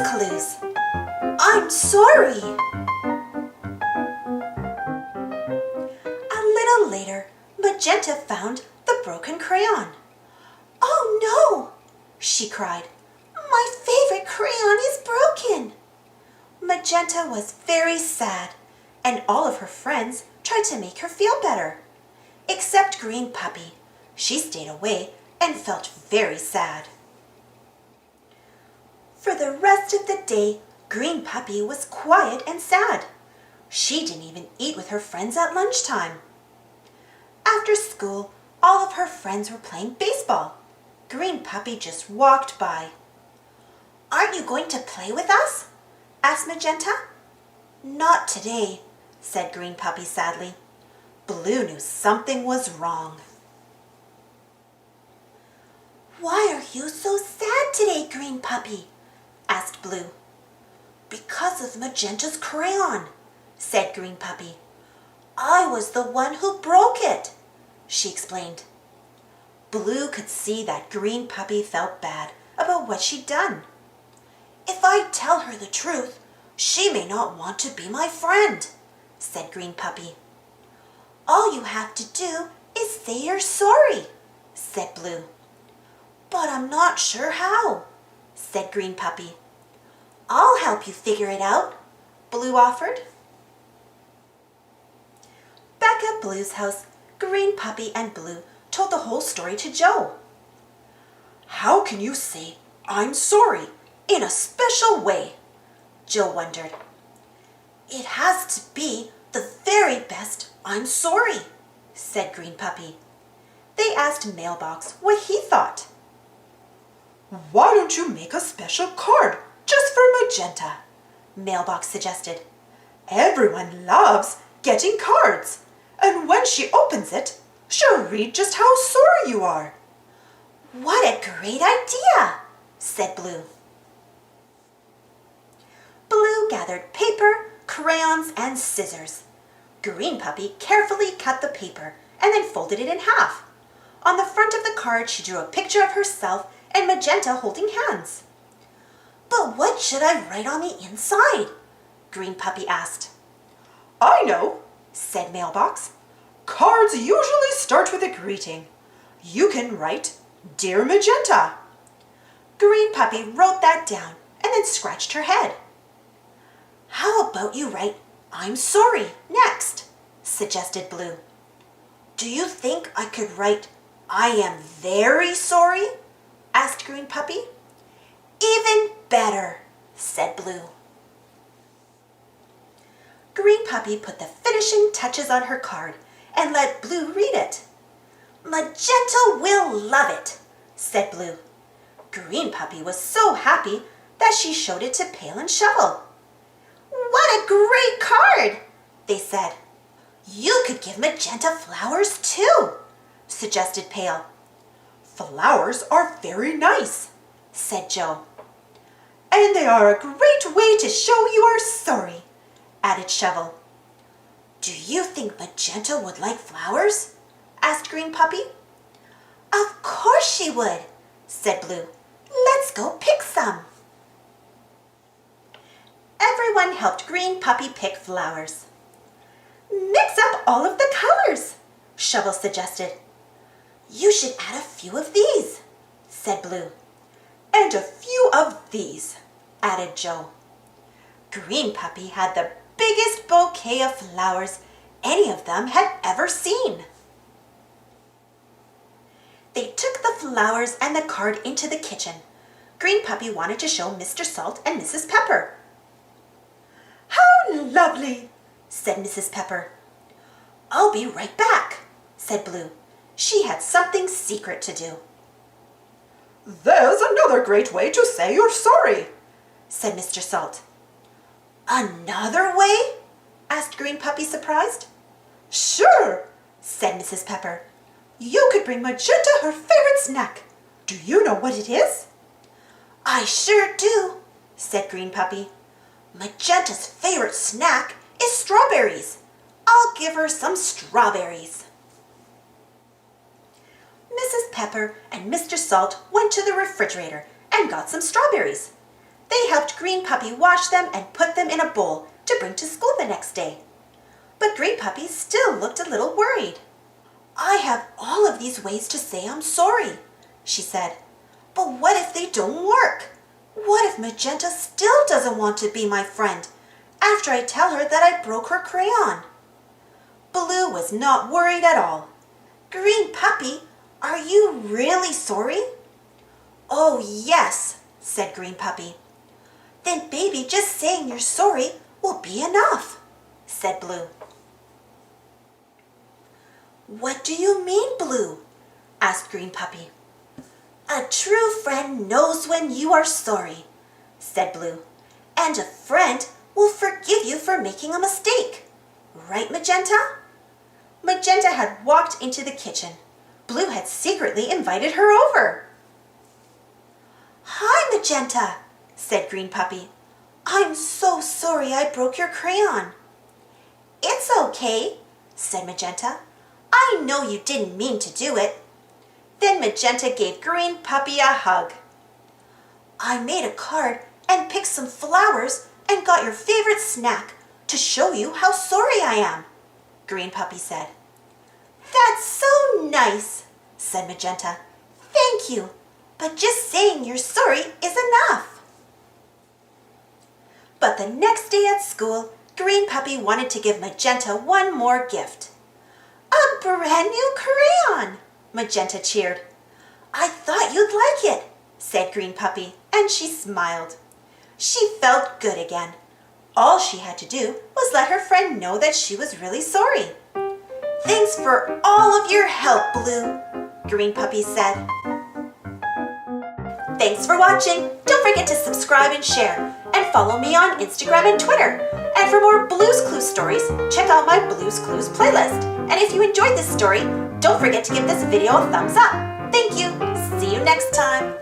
these clues. I'm sorry. A little later, Magenta found the broken crayon. Oh no, she cried. My favorite crayon is broken. Magenta was very sad, and all of her friends tried to make her feel better. Except Green Puppy. She stayed away and felt very sad. For the rest of the day, Green Puppy was quiet and sad. She didn't even eat with her friends at lunchtime. After school, all of her friends were playing baseball. Green Puppy just walked by. Aren't you going to play with us? Asked Magenta. Not today, said Green Puppy sadly. Blue knew something was wrong. Why are you so sad today, Green Puppy? Asked Blue. Because of Magenta's crayon, said Green Puppy. I was the one who broke it, she explained. Blue could see that Green Puppy felt bad about what she'd done. If I tell her the truth, she may not want to be my friend, said Green Puppy. All you have to do is say you're sorry, said Blue. But I'm not sure how, said Green Puppy. I'll help you figure it out, Blue offered. Back at Blue's house, Green Puppy and Blue told the whole story to Joe. How can you say, I'm sorry, in a special way? Joe wondered. It has to be the very best I'm sorry, said Green Puppy. They asked Mailbox what he thought. Why don't you make a special card just for Magenta? Mailbox suggested. Everyone loves getting cards, and when she opens it, she'll read just how sorry you are. What a great idea, said Blue. Blue gathered paper, crayons, and scissors. Green Puppy carefully cut the paper and then folded it in half. On the front of the card, she drew a picture of herself and Magenta holding hands. But what should I write on the inside? Green Puppy asked. I know, said Mailbox. Cards usually start with a greeting. You can write, Dear Magenta. Green Puppy wrote that down and then scratched her head. How about you write, I'm sorry, next, suggested Blue. Do you think I could write, I am very sorry? Asked Green Puppy. Even better, said Blue. Green Puppy put the finishing touches on her card and let Blue read it. Magenta will love it, said Blue. Green Puppy was so happy that she showed it to Pail and Shovel. What a great card, they said. You could give Magenta flowers too, suggested Pail. Flowers are very nice, said Joe. And they are a great way to show you are sorry, added Shovel. Do you think Magenta would like flowers? Asked Green Puppy. Of course she would, said Blue. Let's go pick some. Everyone helped Green Puppy pick flowers. Mix up all of the colors, Shovel suggested. You should add a few of these, said Blue. And a few of these, added Joe. Green Puppy had the biggest bouquet of flowers any of them had ever seen. They took the flowers and the card into the kitchen. Green Puppy wanted to show Mr. Salt and Mrs. Pepper. How lovely, said Mrs. Pepper. I'll be right back, said Blue. She had something secret to do. There's another great way to say you're sorry, said Mr. Salt. Another way? Asked Green Puppy, surprised. Sure, said Mrs. Pepper. You could bring Magenta her favorite snack. Do you know what it is? I sure do, said Green Puppy. Magenta's favorite snack is strawberries. I'll give her some strawberries. Mrs. Pepper and Mr. Salt went to the refrigerator and got some strawberries. They helped Green Puppy wash them and put them in a bowl to bring to school the next day. But Green Puppy still looked a little worried. "I have all of these ways to say I'm sorry," she said. "But what if they don't work? What if Magenta still doesn't want to be my friend after I tell her that I broke her crayon?" Blue was not worried at all. "Green Puppy, are you really sorry?" "Oh, yes," said Green Puppy. "Then baby, just saying you're sorry will be enough," said Blue. "What do you mean, Blue?" asked Green Puppy. "A true friend knows when you are sorry," said Blue. "And a friend will forgive you for making a mistake. Right, Magenta?" Magenta had walked into the kitchen. Blue had secretly invited her over. "Hi, Magenta," said Green Puppy. "I'm so sorry I broke your crayon." "It's okay," said Magenta. "I know you didn't mean to do it." Then Magenta gave Green Puppy a hug. "I made a card and picked some flowers and got your favorite snack to show you how sorry I am," Green Puppy said. "That's so nice," said Magenta. "Thank you, but just saying you're sorry is enough." But the next day at school, Green Puppy wanted to give Magenta one more gift. "A brand new crayon!" Magenta cheered. "I thought you'd like it," said Green Puppy, and she smiled. She felt good again. All she had to do was let her friend know that she was really sorry. "Thanks for all of your help, Blue," Green Puppy said. Thanks for watching. Don't forget to subscribe and share, and follow me on Instagram and Twitter. And for more Blue's Clues stories, check out my Blue's Clues playlist. And if you enjoyed this story, don't forget to give this video a thumbs up. Thank you. See you next time.